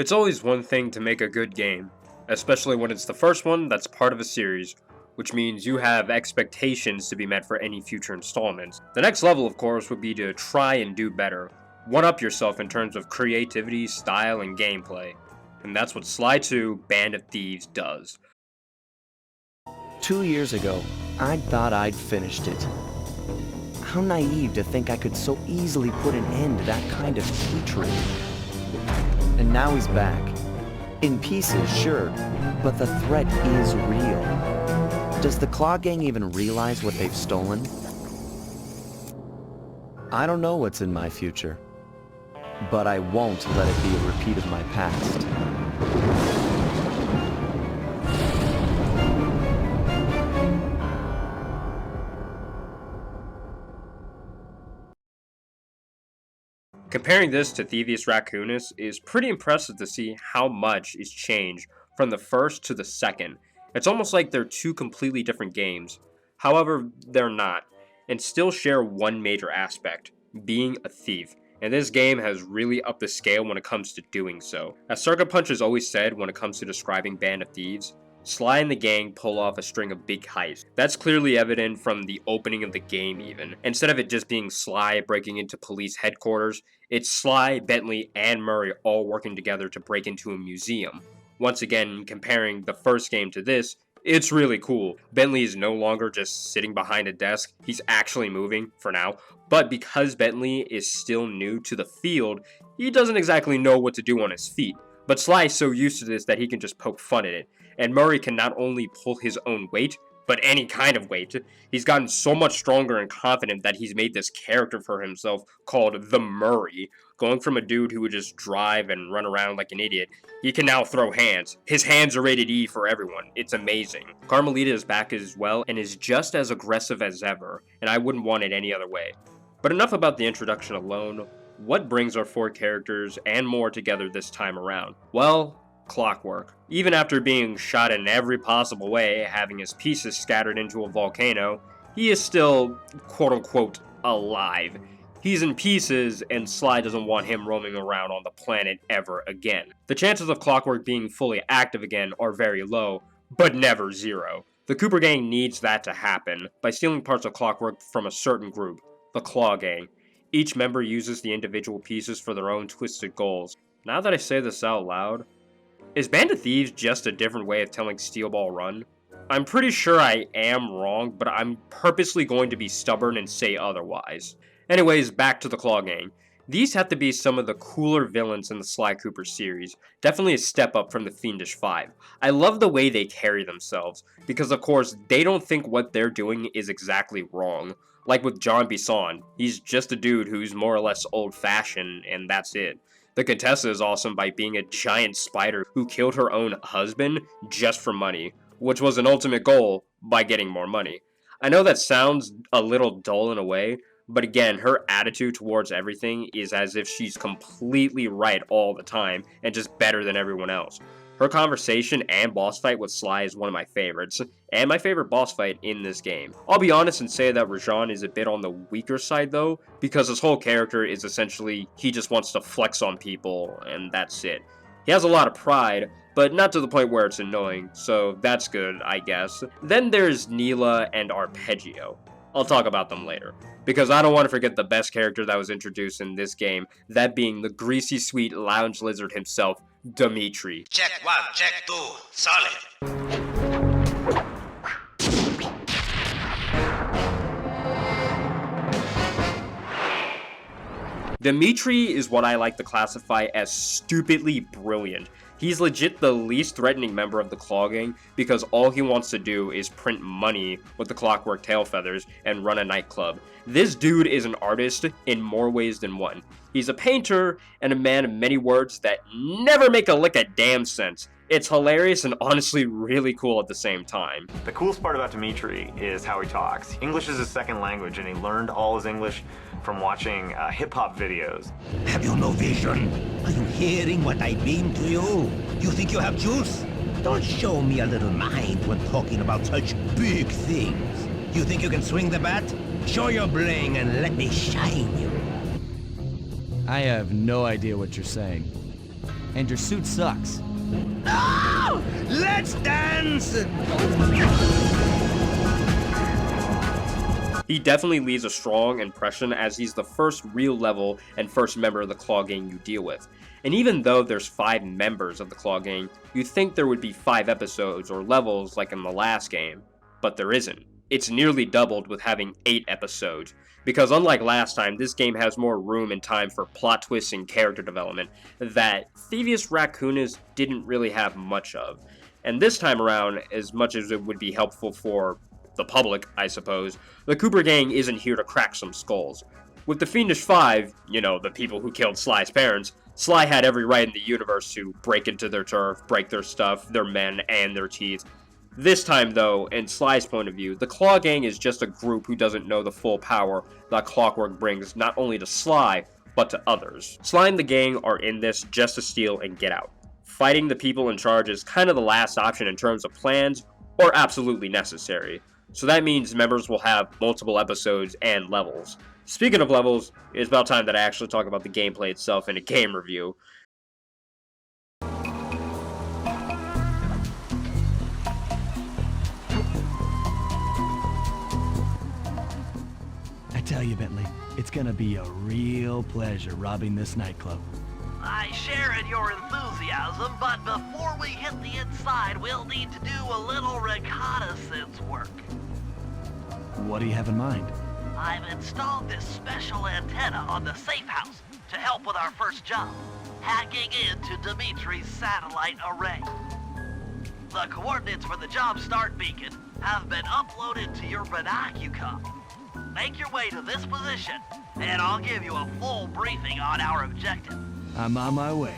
It's always one thing to make a good game, especially when it's the first one that's part of a series, which means you have expectations to be met for any future installments. The next level, of course, would be to try and do better, one-up yourself in terms of creativity, style, and gameplay. And that's what Sly 2 Band of Thieves does. 2 years ago, I thought I'd finished it. How naive to think I could so easily put an end to that kind of hatred. And now he's back. In pieces, sure, but the threat is real. Does the Claw Gang even realize what they've stolen? I don't know what's in my future, but I won't let it be a repeat of my past. Comparing this to Thievius Raccoonus is pretty impressive to see how much is changed from the first to the second. It's almost like they're two completely different games. However, they're not, and still share one major aspect, being a thief. And this game has really upped the scale when it comes to doing so. As Sucker Punch has always said when it comes to describing Band of Thieves, Sly and the gang pull off a string of big heists. That's clearly evident from the opening of the game even. Instead of it just being Sly breaking into police headquarters, it's Sly, Bentley, and Murray all working together to break into a museum. Once again, comparing the first game to this, it's really cool. Bentley is no longer just sitting behind a desk, he's actually moving, for now. But because Bentley is still new to the field, he doesn't exactly know what to do on his feet. But Sly is so used to this that he can just poke fun at it. And Murray can not only pull his own weight, but any kind of weight. He's gotten so much stronger and confident that he's made this character for himself called the Murray. Going from a dude who would just drive and run around like an idiot, he can now throw hands. His hands are rated E for everyone. It's amazing. Carmelita is back as well and is just as aggressive as ever, and I wouldn't want it any other way. But enough about the introduction alone. What brings our four characters and more together this time around? Well, clockwork. Even after being shot in every possible way, having his pieces scattered into a volcano, he is still, quote-unquote, alive. He's in pieces, and Sly doesn't want him roaming around on the planet ever again. The chances of Clockwork being fully active again are very low, but never zero. The Cooper Gang needs that to happen by stealing parts of Clockwork from a certain group, the Claw Gang. Each member uses the individual pieces for their own twisted goals. Now that I say this out loud, is Band of Thieves just a different way of telling Steel Ball Run? I'm pretty sure I am wrong, but I'm purposely going to be stubborn and say otherwise. Anyways, back to the Claw Gang. These have to be some of the cooler villains in the Sly Cooper series, definitely a step up from the Fiendish Five. I love the way they carry themselves, because of course, they don't think what they're doing is exactly wrong. Like with John Bisson, he's just a dude who's more or less old-fashioned, and that's it. The Contessa is awesome by being a giant spider who killed her own husband just for money, which was an ultimate goal by getting more money. I know that sounds a little dull in a way, but again, her attitude towards everything is as if she's completely right all the time and just better than everyone else. Her conversation and boss fight with Sly is one of my favorites, and my favorite boss fight in this game. I'll be honest and say that Rajan is a bit on the weaker side though, because his whole character is essentially, he just wants to flex on people, and that's it. He has a lot of pride, but not to the point where it's annoying, so that's good, I guess. Then there's Neela and Arpeggio. I'll talk about them later, because I don't want to forget the best character that was introduced in this game, that being the Greasy Sweet lounge lizard himself, Dimitri. Check 1, check 2, solid. Dimitri is what I like to classify as stupidly brilliant. He's legit the least threatening member of the Claw Gang because all he wants to do is print money with the clockwork tail feathers and run a nightclub. This dude is an artist in more ways than one. He's a painter and a man of many words that never make a lick of damn sense. It's hilarious and honestly really cool at the same time. The coolest part about Dimitri is how he talks. English is his second language and he learned all his English from watching hip-hop videos. Have you no vision? Are you hearing what I beam to you? You think you have juice? Don't show me a little mind when talking about such big things. You think you can swing the bat? Show your bling and let me shine you. I have no idea what you're saying. And your suit sucks. No! Let's dance! He definitely leaves a strong impression as he's the first real level and first member of the Claw Gang you deal with. And even though there's 5 members of the Claw Gang, you'd think there would be 5 episodes or levels like in the last game, but there isn't. It's nearly doubled with having 8 episodes, because unlike last time, this game has more room and time for plot twists and character development that Thieves Raccoonus didn't really have much of. And this time around, as much as it would be helpful for the public, I suppose, the Cooper Gang isn't here to crack some skulls. With the Fiendish Five, you know, the people who killed Sly's parents, Sly had every right in the universe to break into their turf, break their stuff, their men, and their teeth. This time, though, in Sly's point of view, the Claw Gang is just a group who doesn't know the full power that Clockwork brings not only to Sly, but to others. Sly and the gang are in this just to steal and get out. Fighting the people in charge is kind of the last option in terms of plans, or absolutely necessary. So that means members will have multiple episodes and levels. Speaking of levels, it's about time that I actually talk about the gameplay itself in a game review. I tell you, Bentley, it's gonna be a real pleasure robbing this nightclub. I share in your enthusiasm, but before we hit the inside, we'll need to do a little reconnaissance work. What do you have in mind? I've installed this special antenna on the safe house to help with our first job, hacking into Dimitri's satellite array. The coordinates for the job start beacon have been uploaded to your binocucom. Make your way to this position, and I'll give you a full briefing on our objective. I'm on my way.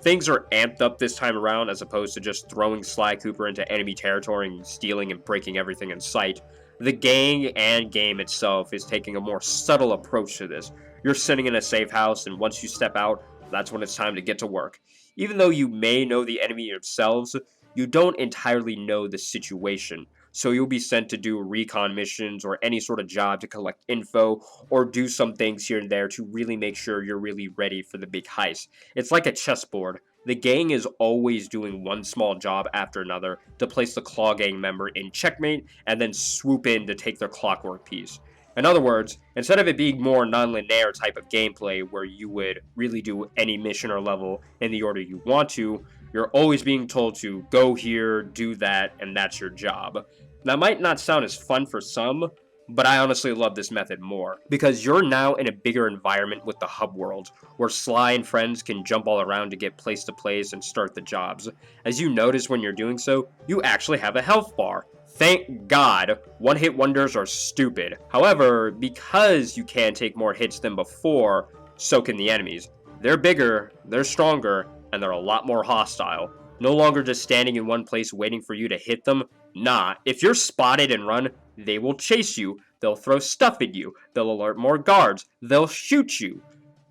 Things are amped up this time around as opposed to just throwing Sly Cooper into enemy territory and stealing and breaking everything in sight. The gang and game itself is taking a more subtle approach to this. You're sitting in a safe house, and once you step out, that's when it's time to get to work. Even though you may know the enemy yourselves, you don't entirely know the situation. So you'll be sent to do recon missions or any sort of job to collect info or do some things here and there to really make sure you're really ready for the big heist. It's like a chessboard. The gang is always doing one small job after another to place the Claw Gang member in checkmate and then swoop in to take their clockwork piece. In other words, instead of it being more non-linear type of gameplay where you would really do any mission or level in the order you want to, you're always being told to go here, do that, and that's your job. That might not sound as fun for some, but I honestly love this method more, because you're now in a bigger environment with the hub world, where Sly and friends can jump all around to get place to place and start the jobs. As you notice when you're doing so, you actually have a health bar. Thank God, one-hit wonders are stupid. However, because you can take more hits than before, so can the enemies. They're bigger, they're stronger, and they're a lot more hostile. No longer just standing in one place waiting for you to hit them. Nah, if you're spotted and run, they will chase you, they'll throw stuff at you, they'll alert more guards, they'll shoot you.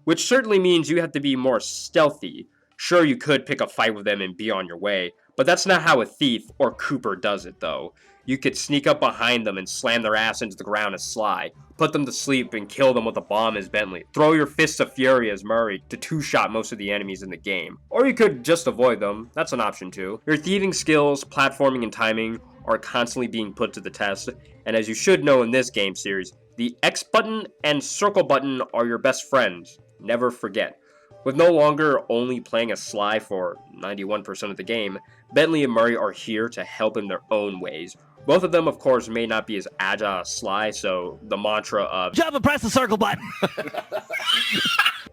Which certainly means you have to be more stealthy. Sure, you could pick a fight with them and be on your way, but that's not how a thief or Cooper does it though. You could sneak up behind them and slam their ass into the ground as Sly, put them to sleep and kill them with a bomb as Bentley, throw your fists of fury as Murray to two-shot most of the enemies in the game. Or you could just avoid them, that's an option too. Your thieving skills, platforming, and timing are constantly being put to the test, and as you should know in this game series, the X button and circle button are your best friends, never forget. With no longer only playing as Sly for 91% of the game, Bentley and Murray are here to help in their own ways. Both of them, of course, may not be as agile as Sly, so the mantra of Jump and press the circle button!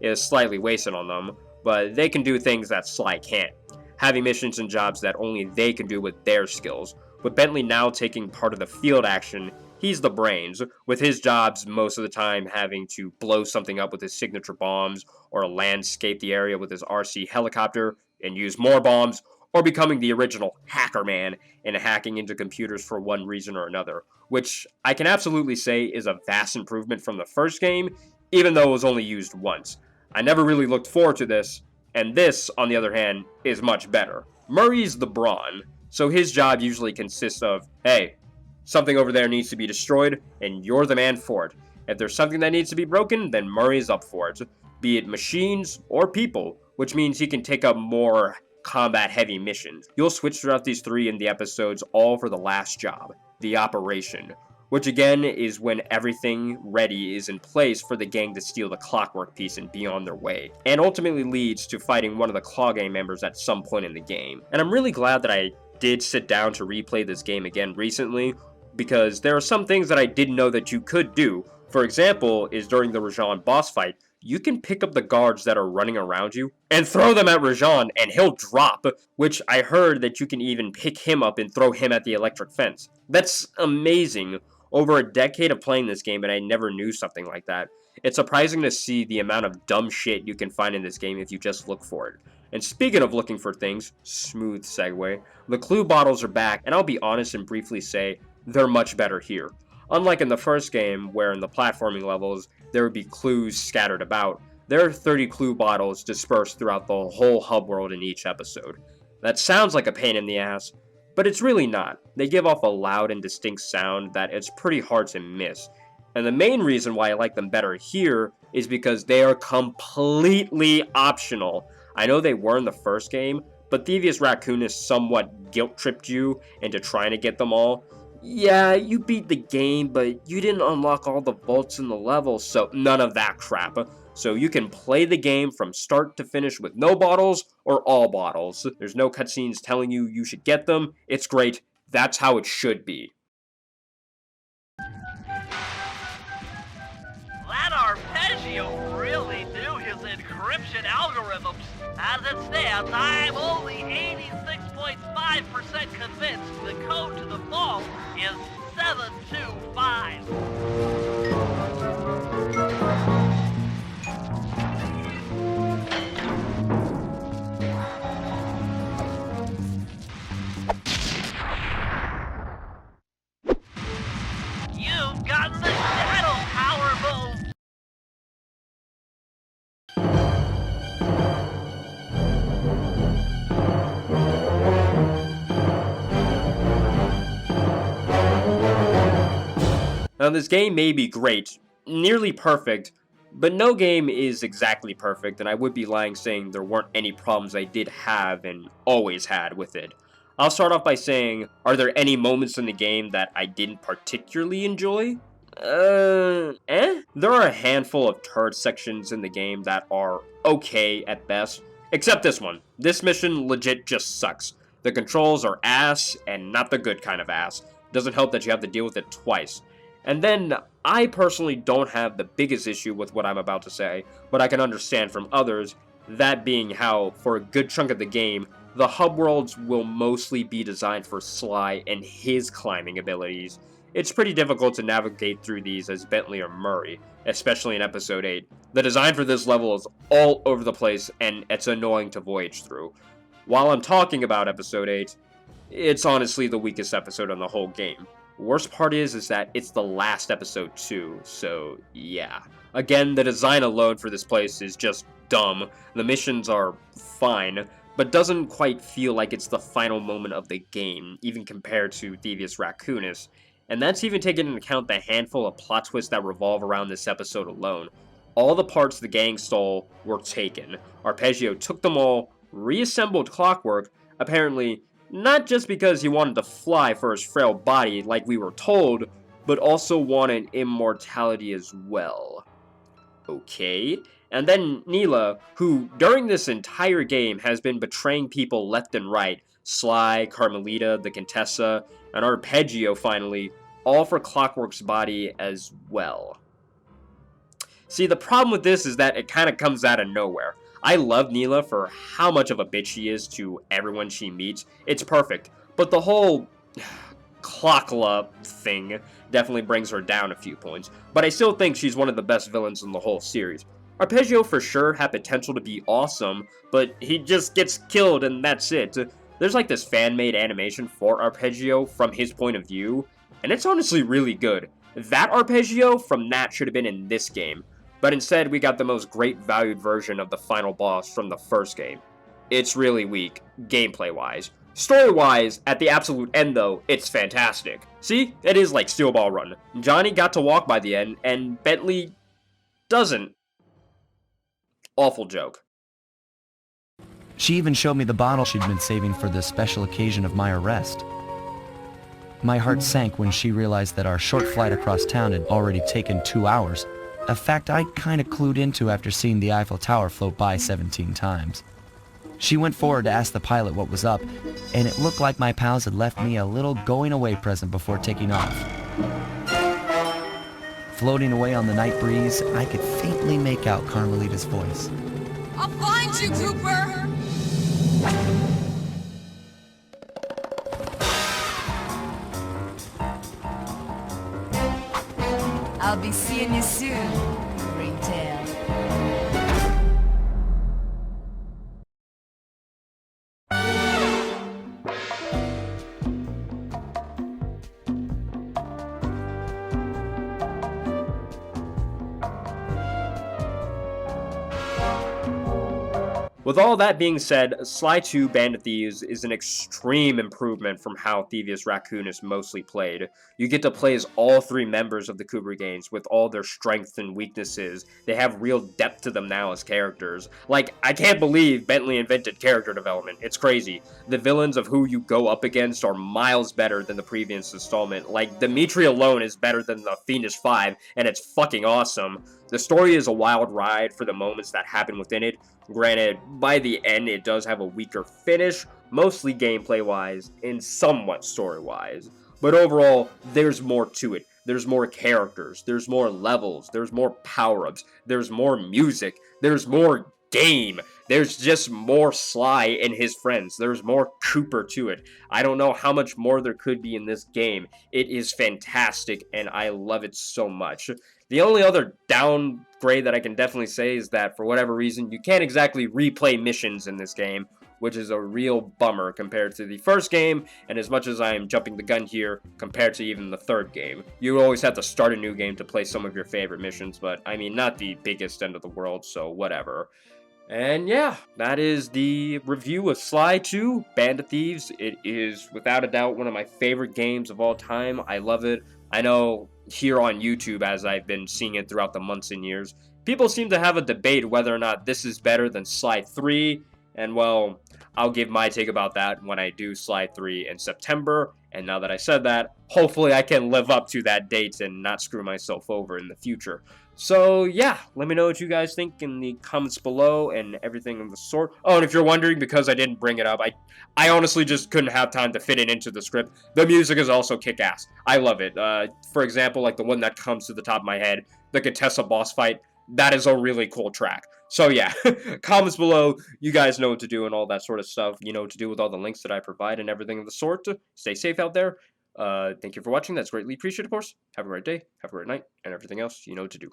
is slightly wasted on them, but they can do things that Sly can't, having missions and jobs that only they can do with their skills. With Bentley now taking part of the field action, he's the brains, with his jobs most of the time having to blow something up with his signature bombs, or landscape the area with his RC helicopter, and use more bombs, or becoming the original hacker man and hacking into computers for one reason or another, which I can absolutely say is a vast improvement from the first game, even though it was only used once. I never really looked forward to this, and this, on the other hand, is much better. Murray's the brawn, so his job usually consists of, hey, Something over there needs to be destroyed, and you're the man for it. If there's something that needs to be broken, then Murray's up for it, be it machines or people, which means he can take up more combat-heavy missions. You'll switch throughout these 3 in the episodes, all for the last job, the operation, which again is when everything ready is in place for the gang to steal the clockwork piece and be on their way, and ultimately leads to fighting one of the Claw Gang members at some point in the game. And I'm really glad that I did sit down to replay this game again recently, because there are some things that I didn't know that you could do. For example, is during the Rajan boss fight, you can pick up the guards that are running around you and throw them at Rajan and he'll drop, which I heard that you can even pick him up and throw him at the electric fence. That's amazing. Over a decade of playing this game and I never knew something like that. It's surprising to see the amount of dumb shit you can find in this game if you just look for it. And speaking of looking for things, smooth segue, the clue bottles are back, and I'll be honest and briefly say, they're much better here. Unlike in the first game, where in the platforming levels, there would be clues scattered about, there are 30 clue bottles dispersed throughout the whole hub world in each episode. That sounds like a pain in the ass, but it's really not. They give off a loud and distinct sound that it's pretty hard to miss. And the main reason why I like them better here is because they are completely optional. I know they were in the first game, but Thievius Raccoonus somewhat guilt-tripped you into trying to get them all. Yeah, you beat the game, but you didn't unlock all the vaults in the level, so none of that crap. So you can play the game from start to finish with no bottles or all bottles. There's no cutscenes telling you you should get them. It's great. That's how it should be. That arpeggio really knew his encryption algorithms. As it stands, I'm only 86.5% convinced the code to the vault is 725. You've gotten the Shadow Power move! Now this game may be great, nearly perfect, but no game is exactly perfect, and I would be lying saying there weren't any problems I did have and always had with it. I'll start off by saying, are there any moments in the game that I didn't particularly enjoy? There are a handful of turret sections in the game that are okay at best, except this one. This mission legit just sucks. The controls are ass, and not the good kind of ass. Doesn't help that you have to deal with it twice. And then, I personally don't have the biggest issue with what I'm about to say, but I can understand from others, that being how, for a good chunk of the game, the hub worlds will mostly be designed for Sly and his climbing abilities. It's pretty difficult to navigate through these as Bentley or Murray, especially in Episode 8. The design for this level is all over the place, and it's annoying to voyage through. While I'm talking about Episode 8, it's honestly the weakest episode in the whole game. Worst part is that it's the last episode too, so yeah. Again, the design alone for this place is just dumb. The missions are fine, but doesn't quite feel like it's the final moment of the game, even compared to Thievius Raccoonus. And that's even taking into account the handful of plot twists that revolve around this episode alone. All the parts the gang stole were taken. Arpeggio took them all, reassembled Clockwork, apparently not just because he wanted to fly for his frail body like we were told, but also wanted immortality as well. Okay. And then Neela, who during this entire game has been betraying people left and right, Sly, Carmelita, the Contessa, and Arpeggio finally, all for Clockwork's body as well. See, the problem with this is that it kind of comes out of nowhere. I love Neela for how much of a bitch she is to everyone she meets. It's perfect. But the whole Clockla thing definitely brings her down a few points. But I still think she's one of the best villains in the whole series. Arpeggio for sure had potential to be awesome, but he just gets killed and that's it. There's like this fan-made animation for Arpeggio from his point of view, and it's honestly really good. That Arpeggio from that should have been in this game. But instead, we got the most great valued version of the final boss from the first game. It's really weak, gameplay-wise. Story-wise, at the absolute end though, it's fantastic. See, it is like Steel Ball Run. Johnny got to walk by the end, and Bentley doesn't. Awful joke. She even showed me the bottle she'd been saving for the special occasion of my arrest. My heart sank when she realized that our short flight across town had already taken 2 hours, a fact I'd kinda clued into after seeing the Eiffel Tower float by 17 times. She went forward to ask the pilot what was up, and it looked like my pals had left me a little going-away present before taking off. Floating away on the night breeze, I could faintly make out Carmelita's voice. I'll find you, Cooper! I'll be seeing you soon, Ringtail. With all that being said, Sly 2 Bandit Thieves is an extreme improvement from how Thievius Raccoon is mostly played. You get to play as all 3 members of the Cooper Gangs with all their strengths and weaknesses. They have real depth to them now as characters. Like, I can't believe Bentley invented character development. It's crazy. The villains of who you go up against are miles better than the previous installment. Like, Dimitri alone is better than the Fiendish 5, and it's fucking awesome. The story is a wild ride for the moments that happen within it. Granted, by the end it does have a weaker finish, mostly gameplay-wise and somewhat story-wise. But overall, there's more to it. There's more characters, there's more levels, there's more power-ups, there's more music, there's more game. There's just more Sly and his friends. There's more Cooper to it. I don't know how much more there could be in this game. It is fantastic, and I love it so much. The only other downgrade that I can definitely say is that, for whatever reason, you can't exactly replay missions in this game, which is a real bummer compared to the first game, and as much as I am jumping the gun here, compared to even the third game. You always have to start a new game to play some of your favorite missions, but, I mean, not the biggest end of the world, so whatever. And yeah, that is the review of Sly 2 Bandit Thieves. It is, without a doubt, one of my favorite games of all time. I love it. I know here on YouTube, as I've been seeing it throughout the months and years, people seem to have a debate whether or not this is better than Sly 3, and well, I'll give my take about that when I do Sly 3 in September, and now that I said that, hopefully I can live up to that date and not screw myself over in the future. So yeah, let me know what you guys think in the comments below and everything of the sort. Oh, and if you're wondering, because I didn't bring it up, I honestly just couldn't have time to fit it into the script. The music is also kick-ass. I love it. For example, like the one that comes to the top of my head, the Contessa boss fight, that is a really cool track. So yeah, comments below, you guys know what to do and all that sort of stuff. You know what to do with all the links that I provide and everything of the sort. Stay safe out there. Thank you for watching. That's greatly appreciated, of course. Have a great day, have a great night, and everything else you know what to do.